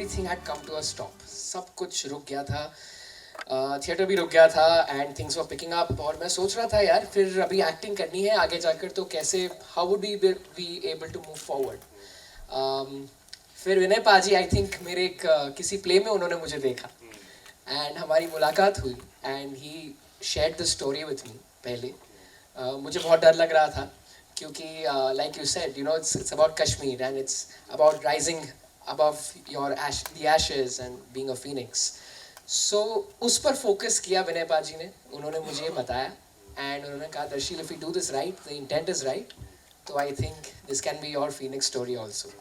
everything had come to a stop. सब कुछ रुक गया था, थिएटर भी रुक गया था and things were picking up. और मैं सोच रहा था यार फिर अभी एक्टिंग करनी है आगे जाकर तो कैसे, how would we able to move forward. फिर विनय पाजी आई थिंक मेरे एक किसी प्ले में उन्होंने मुझे देखा एंड हमारी मुलाकात हुई and he shared the story with me. पहले मुझे बहुत डर लग रहा था क्योंकि like you said you know it's about Kashmir and it's about rising above your the ashes and being a phoenix. So उस पर फोकस किया विनय पाजी ने. उन्होंने मुझे बताया एंड उन्होंने कहा Darsheel if you do this right, the intent is right, तो I think this can be your phoenix story also.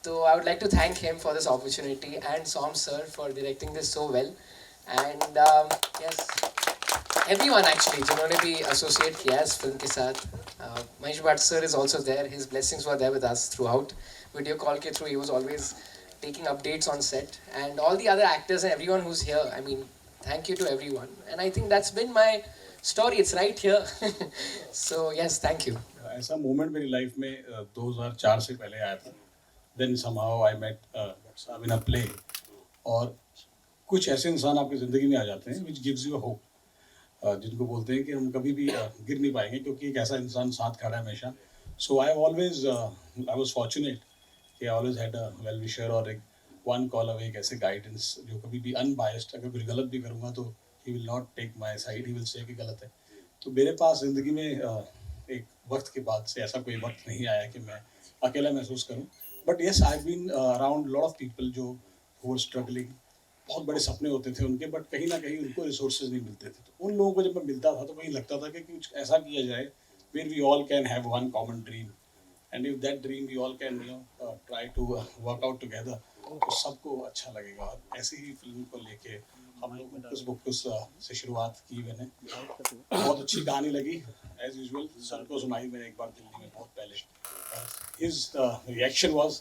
So I would like to thank him for this opportunity and Som sir for directing this so well. And yes, everyone actually जिन्होंने भी associate किया इस film के साथ. Mahesh Bhatt sir is also there. His blessings were there with us throughout. Video call ke through he was always taking updates on set, and all the other actors and everyone who's here. I mean, thank you to everyone. And I think that's been my story. It's right here. So yes, thank you. ऐसा moment मेरी life में 2004 से पहले आया था. Then somehow I met साहब इन अ play. और कुछ ऐसे इंसान आपकी ज़िंदगी में आ जाते हैं which gives you a hope, जिनको बोलते हैं कि हम कभी भी गिर नहीं पाएंगे क्योंकि एक ऐसा इंसान साथ खड़ा है हमेशा. सो आई वाज फॉर्चुनेट कि I always had a well wisher और एक वन कॉल अवे एक ऐसे गाइडेंस जो कभी भी अनबायस्ड, अगर कुछ गलत भी करूँगा तो he will not take my side, he will say कि गलत है. तो मेरे पास ज़िंदगी में एक वक्त के बाद से ऐसा कोई वक्त नहीं आया कि मैं अकेला महसूस करूँ. But yes I been around lot of people जो हु वर स्ट्रगलिंग. बहुत बड़े सपने होते थे उनके, बट कहीं ना कहीं उनको रिसोर्सेज नहीं मिलते थे. तो उन लोगों को जब मैं मिलता था तो कहीं लगता था कि कुछ ऐसा किया जाए where we all can have one common dream, and if that dream we all can try to work out together तो सबको अच्छा लगेगा. और ऐसे ही फिल्म को लेके हम लोग उस बुक से शुरुआत की. मैंने बहुत अच्छी कहानी लगी एज यूजुअल. सर को सुनाई मैंने एक बार दिल्ली में बहुत पहले. His reaction was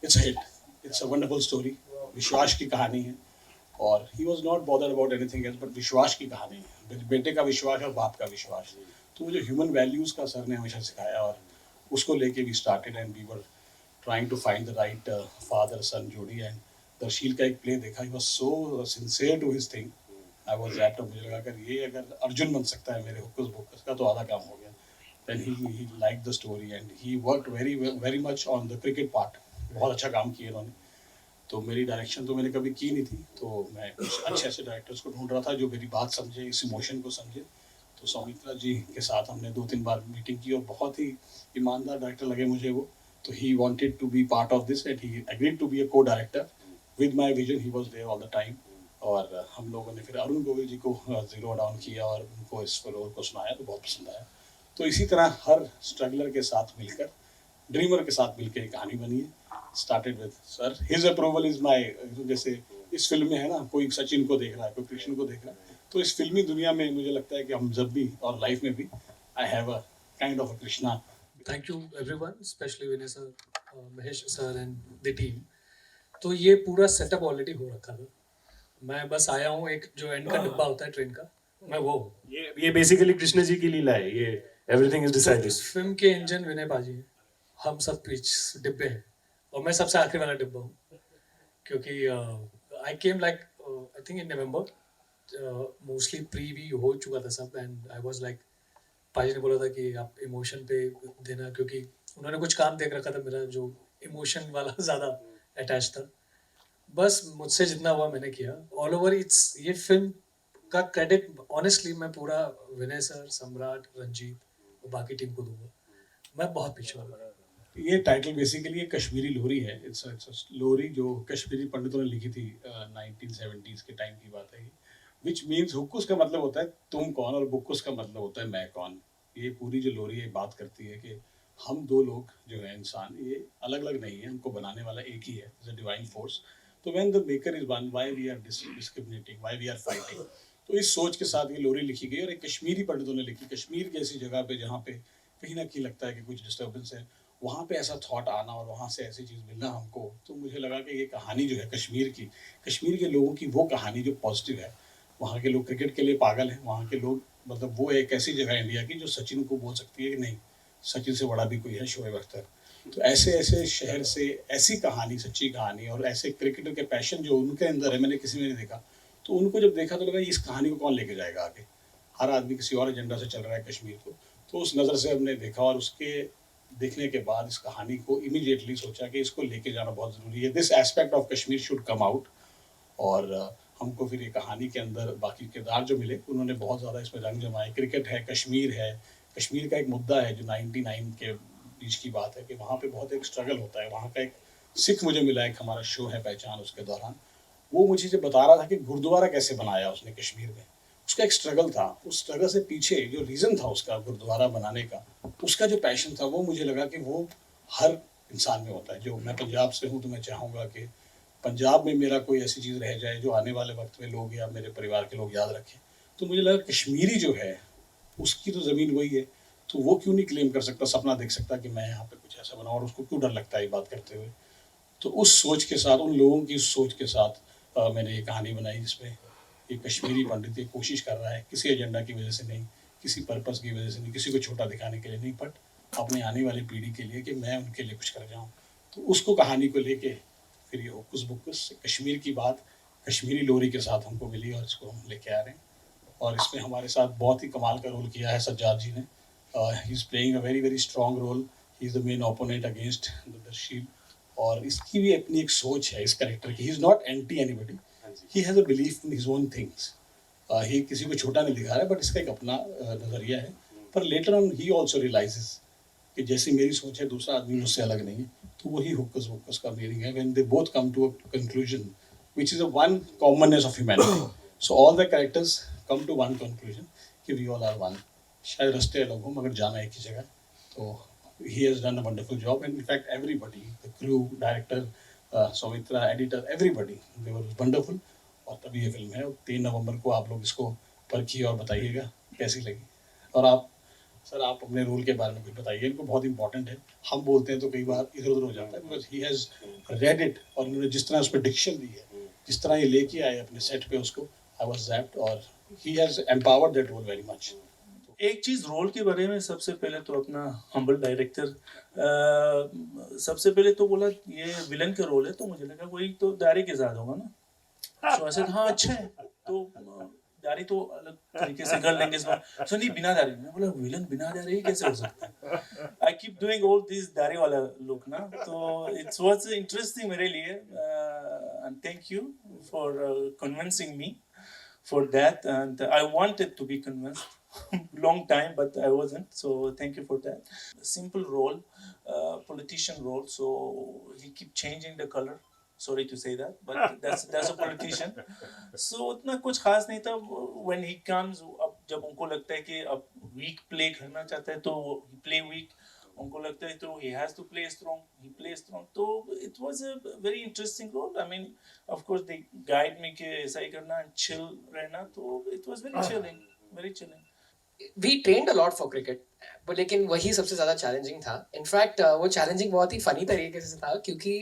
it's hit, it's a wonderful story. विश्वास की कहानी है और he was not bothered about anything else, but विश्वास की कहानी है. बेटे का विश्वास और बाप का विश्वास. तो वो जो ह्यूमन वैल्यूज़ का सर ने हमेशा सिखाया और उसको लेके we started and we were trying to find the right father son जोड़ी. एंड दर्शील का एक प्ले देखा, he was so sincere to his thing. I was that, मुझे लगा अगर ये अगर अर्जुन बन सकता है मेरे हुक्स बुक्स का तो आधा काम हो गया. Then he like the story and he worked very much on the cricket part. बहुत अच्छा काम किया उन्होंने. तो मेरी डायरेक्शन तो मैंने कभी की नहीं थी, तो मैं कुछ अच्छे ऐसे डायरेक्टर्स को ढूंढ रहा था जो मेरी बात समझे, इस इमोशन को समझे. तो सौमित्रा जी के साथ हमने 2-3 बार मीटिंग की और बहुत ही ईमानदार डायरेक्टर लगे मुझे वो. तो he wanted to be part of this and he agreed to be a co director with my vision. He was there all the time. और हम लोगों ने फिर अरुण गोविल जी को जीरो डाउन किया और उनको इस रोल को सुनाया तो बहुत पसंद आया. तो इसी तरह हर स्ट्रगलर के साथ मिलकर, ड्रीमर के साथ मिलकर एक कहानी बनी है. Started with sir, his approval is my. जैसे इस फिल्म में है ना, कोई सचिन को देख रहा है, कोई कृष्ण को देख रहा है, तो इस फिल्मी दुनिया में मुझे लगता है कि हम जब भी और लाइफ में भी I have a kind of a Krishna. Thank you everyone, specially Vinay sir, Mahesh sir and the team. तो ये पूरा सेटअप ऑलरेडी हो रखा था. मैं बस आया हूँ, एक जो एंड का डिब्बा होता है ट्रेन का, मैं वो हूँ. ये बेसिकली कृष्ण जी की लीला है. ये एवरीथिंग इज डिसाइडेड. इस फिल्म के इंजन विनय पाजी हैं, हम सब पीछे डिब्बे हैं और मैं सबसे आखिरी वाला डिब्बा हूँ क्योंकि I came like I think in November. Mostly pre भी हो चुका था सब एंड आई वाज लाइक, पाजी ने बोला था कि आप इमोशन पे देना, क्योंकि उन्होंने कुछ काम देख रखा था मेरा जो इमोशन वाला ज़्यादा अटैच था. बस मुझसे जितना हुआ मैंने किया. ऑल ओवर इट्स, ये फिल्म का क्रेडिट ऑनेस्टली मैं पूरा विनय सर, सम्राट, रंजीत और बाकी टीम को दूंगा. मैं बहुत पीछे हूँ. ये टाइटल बेसिकली एक कश्मीरी लोरी है. इट्स लोरी जो कश्मीरी पंडितों ने लिखी थी 1970s के टाइम की बात है. विच मीन्स हुक्कुस का मतलब होता है तुम कौन और बुक्कुस का मतलब होता है मैं कौन. ये पूरी जो लोरी है बात करती है कि हम दो लोग जो है इंसान, ये अलग अलग नहीं है, हमको बनाने वाला एक ही है, इज अ डिवाइन फोर्स. तो when the maker is one, why we are discriminating, why we are fighting. तो इस सोच के साथ ये लोरी लिखी गई और एक कश्मीरी पंडितों ने लिखी. कश्मीर की ऐसी जगह पे जहाँ पे कहीं ना कहीं लगता है कि कुछ डिस्टर्बेंस है, वहाँ पे ऐसा थॉट आना और वहाँ से ऐसी चीज़ मिलना हमको. तो मुझे लगा कि ये कहानी जो है कश्मीर की, कश्मीर के लोगों की वो कहानी जो पॉजिटिव है. वहाँ के लोग क्रिकेट के लिए पागल हैं. वहाँ के लोग मतलब वो एक ऐसी जगह है इंडिया की जो सचिन को बोल सकती है कि नहीं, सचिन से बड़ा भी कोई है, शोएब अख्तर. तो ऐसे ऐसे शहर से ऐसी कहानी, सच्ची कहानी और ऐसे क्रिकेटर के पैशन जो उनके अंदर है, मैंने किसी में नहीं देखा। तो उनको जब देखा तो लगा इस कहानी को कौन लेके जाएगा आगे। हर आदमी किसी और एजेंडा से चल रहा है कश्मीर को। तो उस नज़र से हमने देखा और उसके देखने के बाद इस कहानी को इमीडिएटली सोचा कि इसको लेके जाना बहुत ज़रूरी है। This aspect of Kashmir should come out. और हमको फिर ये कहानी के अंदर बाकी किरदार जो मिले उन्होंने बहुत ज़्यादा इसमें रंग जमाए। क्रिकेट है, कश्मीर है, कश्मीर का एक मुद्दा है जो 99 के बीच की बात है कि वहाँ पे बहुत एक स्ट्रगल होता है। वहाँ का एक सीख मुझे मिला, एक हमारा शो है पहचान, उसके दौरान वो मुझे जब बता रहा था कि गुरुद्वारा कैसे बनाया उसने कश्मीर में, उसका एक स्ट्रगल था। उस स्ट्रगल से पीछे जो रीज़न था उसका गुरुद्वारा बनाने का, उसका जो पैशन था, वो मुझे लगा कि वो हर इंसान में होता है। जो मैं पंजाब से हूँ तो मैं चाहूँगा कि पंजाब में मेरा कोई ऐसी चीज़ रह जाए जो आने वाले वक्त में लोग या मेरे परिवार के लोग याद रखें। तो मुझे लगा कश्मीरी जो है उसकी तो ज़मीन वही है, तो वो क्यों नहीं क्लेम कर सकता, सपना देख सकता कि मैं यहाँ पे कुछ ऐसा बनाऊँ, और उसको क्यों डर लगता है ये बात करते हुए। तो उस सोच के साथ, उन लोगों की उस सोच के साथ मैंने ये कहानी बनाई जिसमें ये कश्मीरी पंडित ये कोशिश कर रहा है, किसी एजेंडा की वजह से नहीं, किसी पर्पस की वजह से नहीं, किसी को छोटा दिखाने के लिए नहीं, बट अपने आने वाली पीढ़ी के लिए कि मैं उनके लिए कुछ कर जाऊँ। तो उसको कहानी को लेके फिर ये हुक्स बुक्स कश्मीर की बात कश्मीरी लोरी के साथ हमको मिली और इसको हम लेके आ रहे हैं। और इसमें हमारे साथ बहुत ही कमाल का रोल किया है सज्जाद जी ने। He is playing a very very strong role. He is the main opponent against the Sheel. और इसकी भी अपनी एक सोच है इस कैरेक्टर की। He is not anti anybody, he has a belief in his own things. He किसी को छोटा नहीं दिखा रहा है, बट इसका एक अपना नज़रिया है। पर later on he also realizes कि जैसी मेरी सोच है दूसरा आदमी मुझसे अलग नहीं है। तो वही हुक्स वुक्स का मीनिंग है, when they both come to a conclusion which is a one commonness of humanity. So all the characters come to one conclusion कि वी ऑल आर वन। शायद रास्ते अलग हो मगर जाना एक ही जगह। तो he has done a wonderful job, and in fact everybody, the crew, director, Soumitra, editor, everybody, they were wonderful। और तभी ये फिल्म है। 3 नवंबर को आप लोग इसको परखिए और बताइएगा कैसी लगी। और आप सर, आप अपने रोल के बारे में कुछ बताइए, इनको बहुत इंपॉर्टेंट है। हम बोलते हैं तो कई बार इधर उधर हो जाता है, because he has read it. और इन्होंने जिस तरह उस पर डिक्शन दी है, जिस तरह ये लेके आए अपने सेट पे उसको, आई वाज ज़ैप्ड। और he has empowered that role very much. एक चीज रोल के बारे में, सबसे पहले तो अपना हम्बल डायरेक्टर सबसे पहले तो बोला ये विलन का रोल है, तो मुझे लगा वही तो दारी के साथ होगा ना। सो ऐसे हाँ अच्छा है, तो दारी तो अलग तरीके से कर लेंगे इस बार। सो नहीं, बिना दारी। मैं बोला विलन बिना दारी कैसे हो सकता है। I keep doing all this दारी वाला लुक ना, तो इट्स वाज इंटरेस्टिंग मेरे लिए। And thank you for convincing me for that, and I wanted to be convinced long time, but I wasn't, so thank you for that. Simple role, politician role, so he keep changing the color, sorry to say that, but that's a politician, so उतना कुछ खास नहीं था। when he comes, अब जब उनको लगता है कि अब weak play करना चाहता है तो he play weak, उनको लगता है तो he has to play strong, he plays strong, तो it was a very interesting role। I mean of course they guide me कि ऐसा ही करना and chill रहना, तो it was very chilling, very chilling। We trained a lot for cricket, but लेकिन वही सबसे ज़्यादा चैलेंजिंग था। इनफैक्ट वो चैलेंजिंग बहुत ही फनी तरीके से था, क्योंकि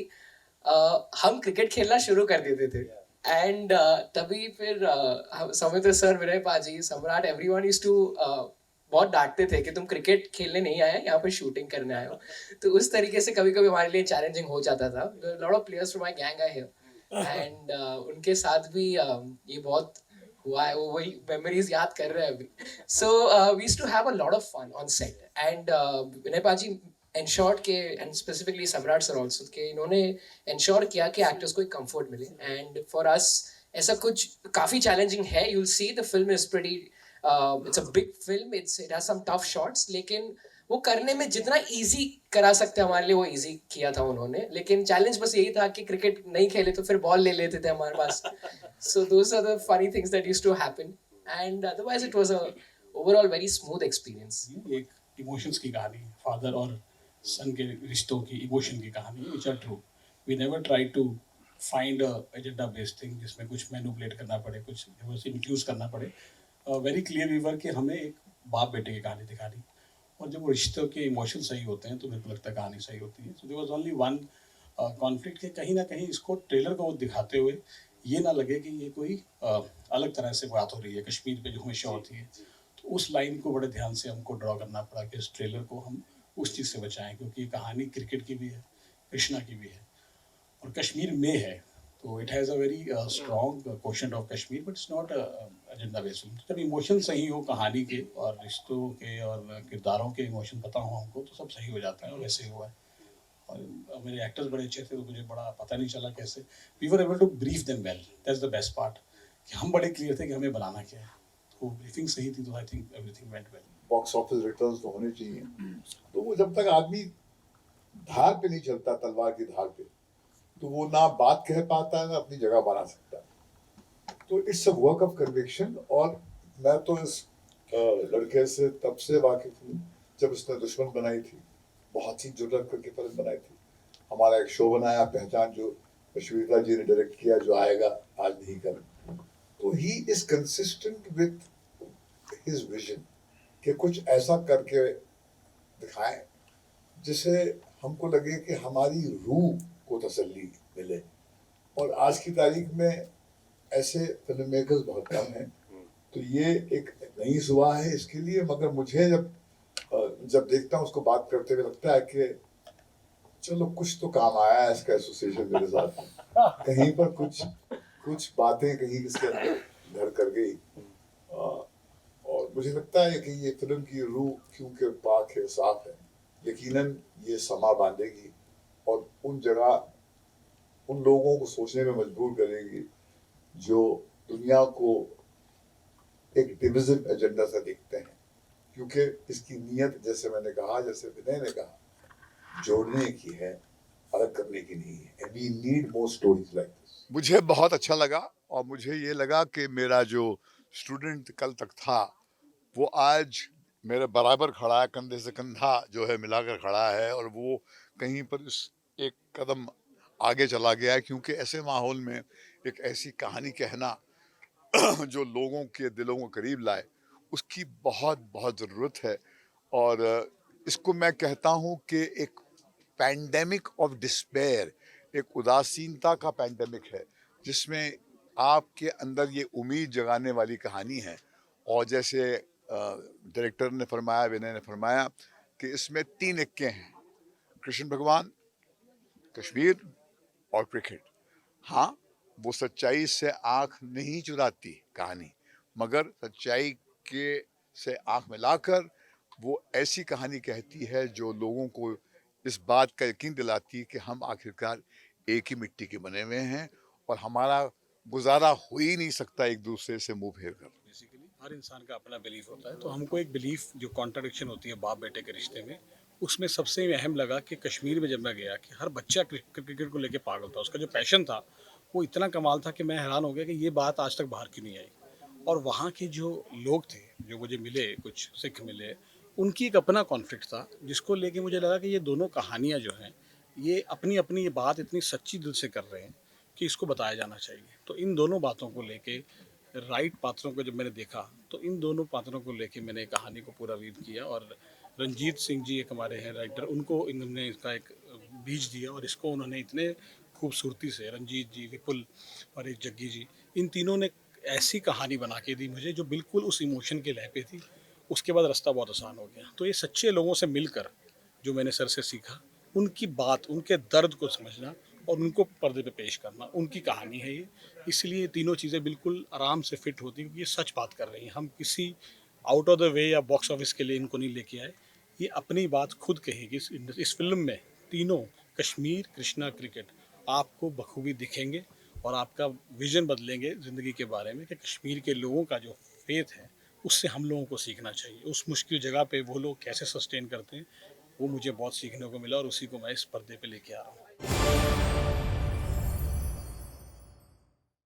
हम क्रिकेट खेलना शुरू कर देते थे एंड तभी फिर सौमित्र सर, विनय पाजी, सम्राट, एवरीवन यूज्ड टू बहुत डांटते थे कि तुम क्रिकेट खेलने नहीं आए, यहाँ पर शूटिंग करने आए हो। तो उस तरीके से कभी कभी हमारे लिए चैलेंजिंग हो जाता था। Lot of players from my gang are here and उनके साथ भी ये बहुत हुआ है, वो वही मेमोरीज याद कर रहे हैं अभी। So we used to have a lot of fun on set and Vinay paaji ensured के, and specifically Samrat sir also, के इन्होंने एंश्योर किया कि एक्टर्स को एक कंफर्ट मिले। एंड फॉर अस ऐसा कुछ काफ़ी चैलेंजिंग है। You will see the film is pretty, it's a big film, it has some tough shots, लेकिन वो करने में जितना इजी करा सकते हैं हमारे लिए वो इजी किया था उन्होंने। लेकिन चैलेंज बस यही था कि क्रिकेट नहीं खेले तो फिर बॉल ले लेते थे हमारे पास। So those are the funny things that used to happen, and otherwise it was a overall very smooth experience. एक इमोशंस की कहानी, फादर और सन के रिश्तों की, इमोशन की कहानी, which are true. We never try to find a agenda based thing जिसमें कुछ मैनिपुलेट करना पड़े, कुछ इन्फ्यूज करना पड़े। वेरी क्लियर वीवर कि हमें एक बाप बेटे की कहानी दिखानी, और जब वो रिश्तों के इमोशन सही होते हैं तो मेरे को लगता है कहानी सही होती है। So there was only one conflict कि कहीं ना कहीं इसको ट्रेलर को दिखाते हुए ये ना लगे कि ये कोई अलग तरह से बात हो रही है कश्मीर पे जो हमेशा होती है। तो उस लाइन को बड़े ध्यान से हमको ड्रॉ करना पड़ा कि इस ट्रेलर को हम उस चीज़ से बचाएं, क्योंकि ये कहानी क्रिकेट की भी है, कृष्णा की भी है और कश्मीर में है। तो it has a very strong question of Kashmir, but it's not agenda based film. जब इमोशन सही हो कहानी के और रिश्तों के और किरदारों के इमोशन पता हो हमको, तो सब सही हो जाता है, और वैसे ही हुआ है। और मेरे एक्टर्स बड़े अच्छे थे, तो मुझे बड़ा पता नहीं चला कैसे we were able to brief them well. That's the best part, कि हम बड़े क्लियर थे कि हमें बनाना क्या है। तो ब्रीफिंग सही थी, तो I think everything went well. Box office returns तो होने चाहिए। तो वो जब तक आदमी धार पे नहीं चलता, तलवार की धार पे, तो वो ना बात कह पाता है ना अपनी जगह बना सकता है। तो it's a work of conviction. और मैं तो इस लड़के से तब से वाकिफ हूँ जब उसने दुश्मन बनाई थी, बहुत ही जुर्रत करके फिल्म बनाई थी। हमारा एक शो बनाया पहचान, जो कश्मीरा जी ने डायरेक्ट किया, जो आएगा आज नहीं कल। तो he is consistent with his vision कि कुछ ऐसा करके दिखाएं जिससे हमको लगे कि हमारी रूह को तसल्ली मिले। और आज की तारीख में ऐसे फिल्म मेकर्स बहुत कम हैं, तो ये एक नई सुबह है इसके लिए। मगर मुझे जब देखता हूँ उसको बात करते हुए, लगता है कि चलो कुछ तो काम आया है इसका एसोसिएशन मेरे साथ, कहीं पर कुछ बातें कहीं किसके अंदर घर कर गई। और मुझे लगता है कि ये फिल्म की रूह क्योंकि पाक है, साफ है, यकीनन ये समा बांधेगी और उन जगह उन लोगों को सोचने में मजबूर करेगी जो दुनिया को एक डिविजिव एजेंडा से देखते हैं। क्योंकि इसकी नीयत, जैसे मैंने कहा, जैसे विनय ने कहा, जोड़ने की है, अलग करने की नहीं है। And we need more stories like this. मुझे बहुत अच्छा लगा, और मुझे ये लगा कि मेरा जो स्टूडेंट कल तक था वो आज मेरे बराबर खड़ा है, कंधे से कंधा जो है मिलाकर खड़ा है, और वो कहीं पर इस एक कदम आगे चला गया है। क्योंकि ऐसे माहौल में एक ऐसी कहानी कहना जो लोगों के दिलों को करीब लाए, उसकी बहुत बहुत ज़रूरत है। और इसको मैं कहता हूँ कि एक पैंडेमिक ऑफ डिस्पेयर, एक उदासीनता का पैंडेमिक है, जिसमें आपके अंदर ये उम्मीद जगाने वाली कहानी है। और जैसे डायरेक्टर ने फरमाया, विनय ने फरमाया कि इसमें 3 इक्के हैं, कृष्ण भगवान, कश्मीर और क्रिकेट। हाँ, वो सच्चाई से आँख नहीं चुराती कहानी, मगर सच्चाई के से आँख मिलाकर वो ऐसी कहानी कहती है जो लोगों को इस बात का यकीन दिलाती है कि हम आखिरकार एक ही मिट्टी के बने हुए हैं, और हमारा गुजारा हो ही नहीं सकता एक दूसरे से मुंह फेर कर। बेसिकली हर इंसान का अपना बिलीफ होता है, तो हमको एक बिलीफ जो कॉन्ट्रडिक्शन होती है बाप बेटे के रिश्ते में, उसमें सबसे अहम लगा कि कश्मीर में जब मैं गया कि हर बच्चा क्रिकेट को लेके पागल था। उसका जो पैशन था वो इतना कमाल था कि मैं हैरान हो गया कि ये बात आज तक बाहर की नहीं आई। और वहाँ के जो लोग थे, जो मुझे मिले, कुछ सिख मिले, उनकी एक अपना कॉन्फ्लिक्ट था, जिसको लेके मुझे लगा कि ये दोनों कहानियाँ जो हैं, ये अपनी अपनी ये बात इतनी सच्ची दिल से कर रहे हैं कि इसको बताया जाना चाहिए। तो इन दोनों बातों को लेके, राइट पात्रों को जब मैंने देखा, तो इन दोनों पात्रों को लेके मैंने कहानी को पूरा रीड किया। और रंजीत सिंह जी एक हमारे हैं राइटर, उनको इन्होंने इसका एक बीज दिया, और इसको उन्होंने इतने खूबसूरती से, रंजीत जी, विपुल और एक जग्गी जी, इन तीनों ने ऐसी कहानी बना के दी मुझे जो बिल्कुल उस इमोशन के लय पे थी। उसके बाद रास्ता बहुत आसान हो गया। तो ये सच्चे लोगों से मिलकर जो मैंने सर से सीखा, उनकी बात, उनके दर्द को समझना और उनको पर्दे पे पेश करना, उनकी कहानी है ये। इसलिए तीनों चीज़ें बिल्कुल आराम से फिट होती हैं, क्योंकि ये सच बात कर रही हैं। हम किसी आउट ऑफ द वे या बॉक्स ऑफिस के लिए इनको नहीं लेके आए। ये अपनी बात खुद कहेगी। इस फिल्म में तीनों, कश्मीर, कृष्णा, क्रिकेट, आपको बखूबी दिखेंगे और आपका विजन बदलेंगे ज़िंदगी के बारे में कि कश्मीर के लोगों का जो फेथ है, उससे हम लोगों को सीखना चाहिए। उस मुश्किल जगह पे वो लोग कैसे सस्टेन करते हैं, वो मुझे बहुत सीखने को मिला, और उसी को मैं इस पर्दे पे लेके आ रहा हूँ।